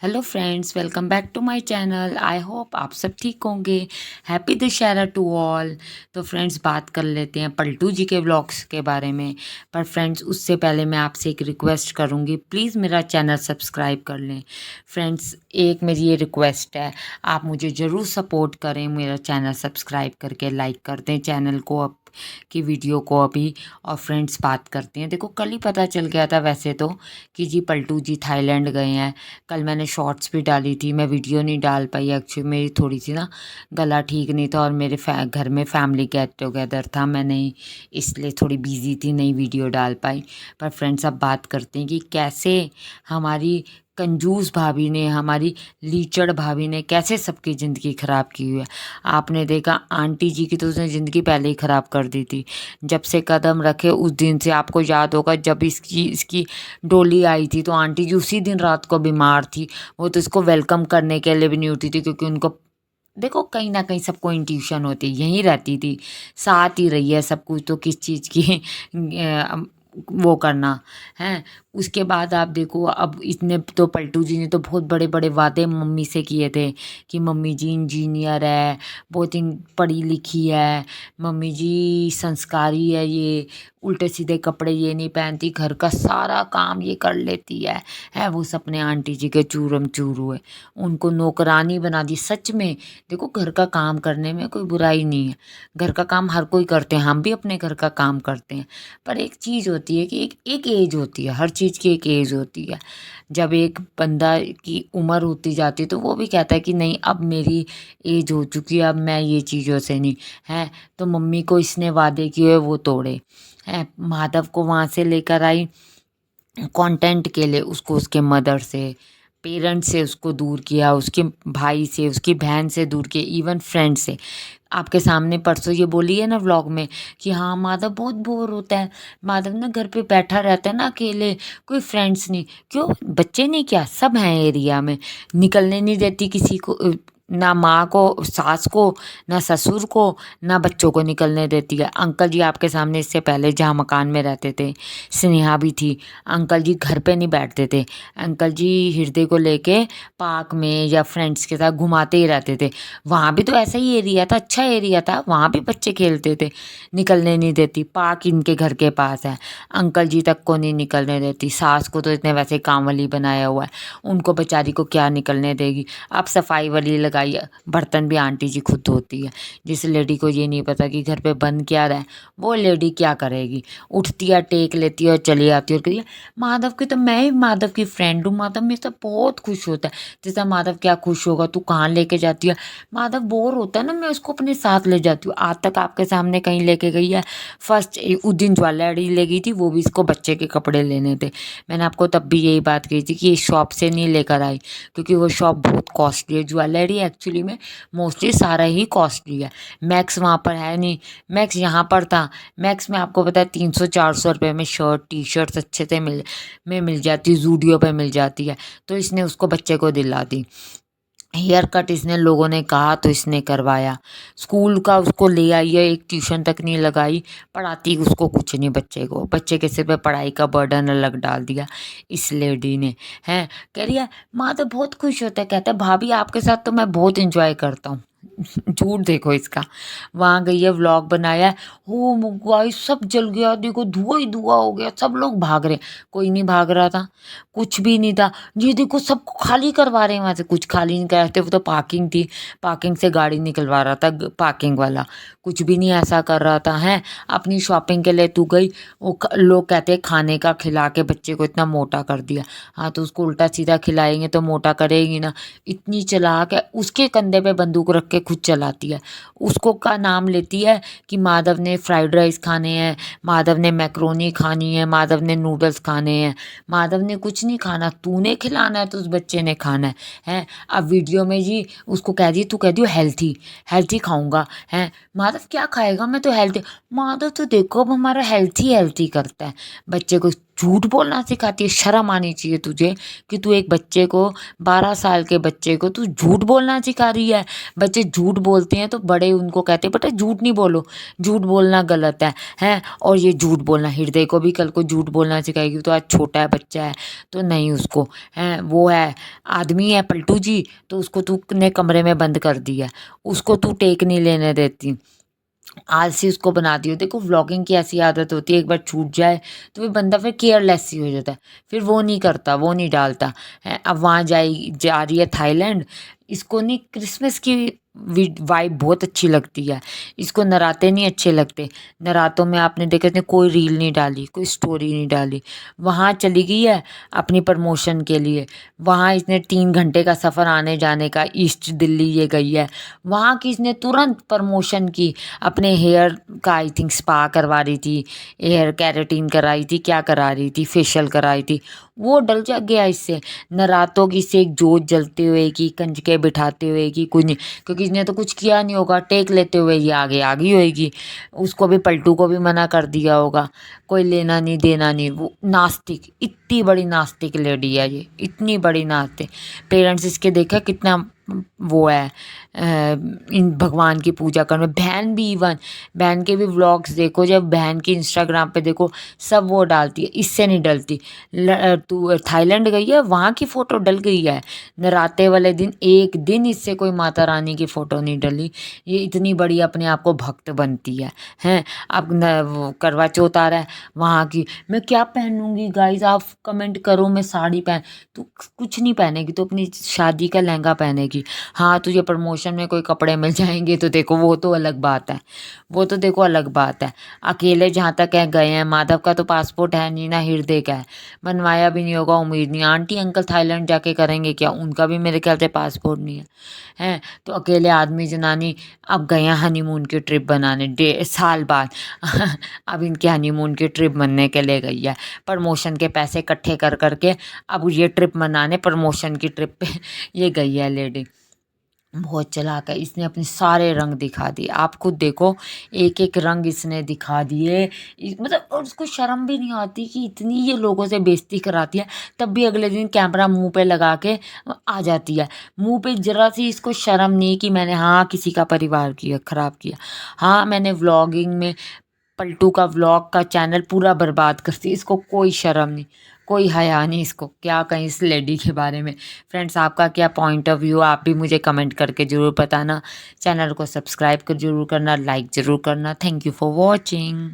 Hello friends, welcome back to my channel. I hope आप सब ठीक होंगे। Happy Dussehra to all. तो फ्रेंड्स, बात कर लेते हैं पलटू जी के व्लॉग्स के बारे में। पर फ्रेंड्स, उससे पहले मैं आपसे एक रिक्वेस्ट करूंगी, प्लीज़ मेरा चैनल सब्सक्राइब कर लें। फ्रेंड्स, एक मेरी ये रिक्वेस्ट है, आप मुझे ज़रूर सपोर्ट करें, मेरा चैनल सब्सक्राइब करके लाइक कर दें चैनल को अब की वीडियो को अभी। और फ्रेंड्स, बात करते हैं, देखो कल ही पता चल गया था वैसे तो कि जी पलटू जी थाईलैंड गए हैं। कल मैंने शॉर्ट्स भी डाली थी, मैं वीडियो नहीं डाल पाई एक्चुअली, मेरी थोड़ी सी ना गला ठीक नहीं था और मेरे घर में फैमिली गेट टुगेदर था, मैं नहीं इसलिए थोड़ी बिजी थी, नहीं वीडियो डाल पाई। पर फ्रेंड्स, अब बात करते हैं कि कैसे हमारी कंजूस भाभी ने, हमारी लीचड़ भाभी ने कैसे सबकी ज़िंदगी ख़राब की हुई है। आपने देखा आंटी जी की तो उसने ज़िंदगी पहले ही ख़राब कर दी थी। जब से कदम रखे उस दिन से, आपको याद होगा जब इसकी डोली आई थी तो आंटी जी उसी दिन रात को बीमार थी। वो तो इसको वेलकम करने के लिए भी नहीं उठी थी, क्योंकि उनको देखो कहीं ना कहीं सबको इंट्यूशन होती है, यहीं रहती थी, साथ ही रही है सब कुछ, तो किस चीज़ की वो करना है। उसके बाद आप देखो, अब इतने तो पलटू जी ने तो बहुत बड़े बड़े वादे मम्मी से किए थे कि मम्मी जी इंजीनियर है, बहुत पढ़ी लिखी है, मम्मी जी संस्कारी है, ये उल्टे सीधे कपड़े ये नहीं पहनती, घर का सारा काम ये कर लेती है। वो सपने आंटी जी के चूरम चूर हुए, उनको नौकरानी बना दी। सच में देखो, घर का काम करने में कोई बुराई नहीं है, घर का काम हर कोई करते हैं, हम भी अपने घर का काम करते हैं। पर एक चीज़ होती है कि एक एक एज होती है, हर चीज़ की एक एज होती है। जब एक बंदा की उम्र होती जाती है तो वो भी कहता है कि नहीं, अब मेरी एज हो चुकी है, अब मैं ये चीज़ों से नहीं है। तो मम्मी को इसने वादे किए वो तोड़े हैं। माधव को वहाँ से लेकर आई कंटेंट के लिए, उसको उसके मदर से, पेरेंट्स से उसको दूर किया, उसके भाई से, उसकी बहन से दूर किया, इवन फ्रेंड से। आपके सामने परसों ये बोली है ना व्लॉग में कि हाँ माधव बहुत बोर होता है, माधव ना घर पे बैठा रहता है ना अकेले, कोई फ्रेंड्स नहीं। क्यों, बच्चे नहीं क्या, सब हैं एरिया में, निकलने नहीं देती किसी को, ना माँ को, सास को, ना ससुर को, ना बच्चों को निकलने देती है। अंकल जी आपके सामने इससे पहले जहाँ मकान में रहते थे, स्नेहा भी थी, अंकल जी घर पे नहीं बैठते थे। अंकल जी हृदय को लेके पार्क में या फ्रेंड्स के साथ घुमाते ही रहते थे। वहाँ भी तो ऐसा ही एरिया था, अच्छा एरिया था, वहाँ भी बच्चे खेलते थे। निकलने नहीं देती, पार्क इनके घर के पास है, अंकल जी तक को नहीं निकलने देती। सास को तो इतने वैसे काम वाली बनाया हुआ है, उनको बेचारी को क्या निकलने देगी। अब सफाई वाली लगाई, बर्तन भी आंटी जी खुद धोती है। जिस लेडी को ये नहीं पता कि घर पे बन क्या रहा है, वो लेडी क्या करेगी, उठती है, टेक लेती है और चली आती है और कहती है माधव की, तो मैं ही माधव की फ्रेंड हूँ, माधव मेरे से बहुत खुश होता है। जैसा माधव क्या खुश होगा, तू कहाँ लेके जाती है, माधव बोर होता है ना, मैं उसको अपने साथ ले जाती हूँ। आज तक आपके सामने कहीं लेके गई है? फर्स्ट उस दिन ज्वेलरी ले गई थी, वो भी इसको बच्चे के कपड़े लेने थे। मैंने आपको तब भी यही बात कही थी कि इस शॉप से नहीं लेकर आई, क्योंकि वो शॉप बहुत कॉस्टली है। ज्वेलरी एक्चुअली में मोस्टली सारा ही कॉस्टली है। मैक्स वहाँ पर है नहीं, मैक्स यहाँ पर था। मैक्स में आपको पता है 300-400 रुपये में शर्ट टी शर्ट अच्छे से मिल जाती है, जूडियो पे मिल जाती है। तो इसने उसको बच्चे को दिला दी। हेयर कट इसने लोगों ने कहा तो इसने करवाया। स्कूल का उसको ले आई है, एक ट्यूशन तक नहीं लगाई, पढ़ाती उसको कुछ नहीं, बच्चे को, बच्चे के सिर पे पढ़ाई का बर्डन अलग डाल दिया इस लेडी ने। है, कह रही है माँ तो बहुत खुश होता है, कहता है भाभी आपके साथ तो मैं बहुत इंजॉय करता हूँ। झूठ देखो इसका। वहाँ गई है, व्लॉग बनाया है, हो मुगवाई सब जल गया, देखो धुआं ही धुआं हो गया, सब लोग भाग रहे। कोई नहीं भाग रहा था, कुछ भी नहीं था। ये देखो सबको खाली करवा रहे हैं, वहाँ से कुछ खाली नहीं कराते, वो तो पार्किंग थी, पार्किंग से गाड़ी निकलवा रहा था पार्किंग वाला, कुछ भी नहीं ऐसा कर रहा था। है, अपनी शॉपिंग के लिए तू गई, वो लोग कहते हैं खाने का खिला के बच्चे को इतना मोटा कर दिया। हाँ, तो उसको उल्टा सीधा खिलाएंगे तो मोटा करेगी ना। इतनी चालाक है, उसके कंधे पे बंदूक रख के खुद चलाती है, उसको का नाम लेती है कि माधव ने फ्राइड राइस खाने हैं, माधव ने मैक्रोनी खानी है, माधव ने नूडल्स खाने हैं। माधव ने कुछ नहीं खाना, तूने खिलाना है तो उस बच्चे ने खाना है। अब वीडियो में जी उसको कह दी, तू कह दियो हेल्थी हेल्थी खाऊंगा। है, माधव क्या खाएगा, मैं तो हेल्थी। माधव तो देखो अब हमारा हेल्थी हेल्थी करता है, बच्चे को झूठ बोलना सिखाती है। शर्म आनी चाहिए तुझे कि तू एक बच्चे को 12 साल के बच्चे को तू झूठ बोलना सिखा रही है। बच्चे झूठ बोलते हैं तो बड़े उनको कहते हैं बेटा झूठ नहीं बोलो, झूठ बोलना गलत है, हैं? और ये झूठ बोलना हृदय को भी कल को झूठ बोलना सिखाएगी। तो आज छोटा है, बच्चा है, तो नहीं उसको, हैं? वो है आदमी है पलटू जी, तो उसको तूने कमरे में बंद कर दिया, उसको तू टेक नहीं लेने देती, आलसी उसको बना दी हो। देखो व्लॉगिंग की ऐसी आदत होती है, एक बार छूट जाए तो फिर बंदा फिर केयरलेस ही हो जाता है, फिर वो नहीं करता, वो नहीं डालता है। अब वहाँ जा रही है थाईलैंड, इसको नहीं क्रिसमस की वाइब बहुत अच्छी लगती है, इसको नराते नहीं अच्छे लगते। नरातों में आपने देखा इसने कोई रील नहीं डाली, कोई स्टोरी नहीं डाली, वहाँ चली गई है अपनी प्रमोशन के लिए। वहाँ इसने 3 घंटे का सफ़र आने जाने का, ईस्ट दिल्ली ये गई है, वहाँ की इसने तुरंत प्रमोशन की। अपने हेयर का आई थिंक स्पा करवा रही थी, हेयर कैरेटीन कराई थी, क्या करा रही थी, फेशियल कराई थी, वो डल जा गया इससे। नरातों की से एक जोत जलते हुए की, कंजके बिठाते हुए की, कुछ नहीं, क्योंकि इसने तो कुछ किया नहीं होगा, टेक लेते हुए ये आगे आ गई होगी। उसको भी पलटू को भी मना कर दिया होगा, कोई लेना नहीं देना नहीं। वो नास्तिक, इतनी बड़ी नास्तिक लेडी है ये, इतनी बड़ी नास्तिक। पेरेंट्स इसके देखा कितना वो है इन भगवान की पूजा करने। बहन भी, इवन बहन के भी व्लॉग्स देखो, जब बहन की इंस्टाग्राम पे देखो सब वो डालती है, इससे नहीं डलती। तू थाईलैंड गई है, वहाँ की फ़ोटो डल गई है, नराते वाले दिन एक दिन इससे कोई माता रानी की फ़ोटो नहीं डली। ये इतनी बड़ी अपने आप को भक्त बनती है, हैं? अब वो करवा चौथ आ रहा है, वहाँ की मैं क्या पहनूंगी गाइज, आप कमेंट करो। मैं साड़ी पहन, तू कुछ नहीं पहनेगी, तो अपनी शादी का लहंगा पहनेगी। हाँ तुझे प्रमोशन में कोई कपड़े मिल जाएंगे तो देखो वो तो अलग बात है, वो तो देखो अलग बात है। अकेले जहाँ तक है गए हैं, माधव का तो पासपोर्ट है नहीं ना, हृदय का है, बनवाया भी नहीं होगा, उम्मीद नहीं। आंटी अंकल थाईलैंड जाके करेंगे क्या, उनका भी मेरे ख्याल से पासपोर्ट नहीं है, हैं? तो अकेले आदमी जनानी अब गए हैं हनीमून की ट्रिप बनाने, 1.5 साल बाद अब इनके हनीमून की ट्रिप बनने के लिए गई है, प्रमोशन के पैसे इकट्ठे कर करके अब ये ट्रिप मनाने, प्रमोशन की ट्रिप पे ये गई है लेडी। बहुत चालाक है, इसने अपने सारे रंग दिखा दिए। आप खुद देखो, एक एक रंग इसने दिखा दिए। मतलब और उसको शर्म भी नहीं आती कि इतनी ये लोगों से बेइज्जती कराती है, तब भी अगले दिन कैमरा मुंह पे लगा के आ जाती है। मुंह पे जरा सी इसको शर्म नहीं कि मैंने हाँ किसी का परिवार किया खराब किया, हाँ मैंने व्लॉगिंग में पलटू का व्लॉग का चैनल पूरा बर्बाद करती, इसको कोई शर्म नहीं, कोई हया नहीं, इसको क्या कहीं इस लेडी के बारे में। फ्रेंड्स आपका क्या पॉइंट ऑफ व्यू, आप भी मुझे कमेंट करके ज़रूर बताना। चैनल को सब्सक्राइब कर जरूर करना, लाइक ज़रूर करना। Thank you for watching.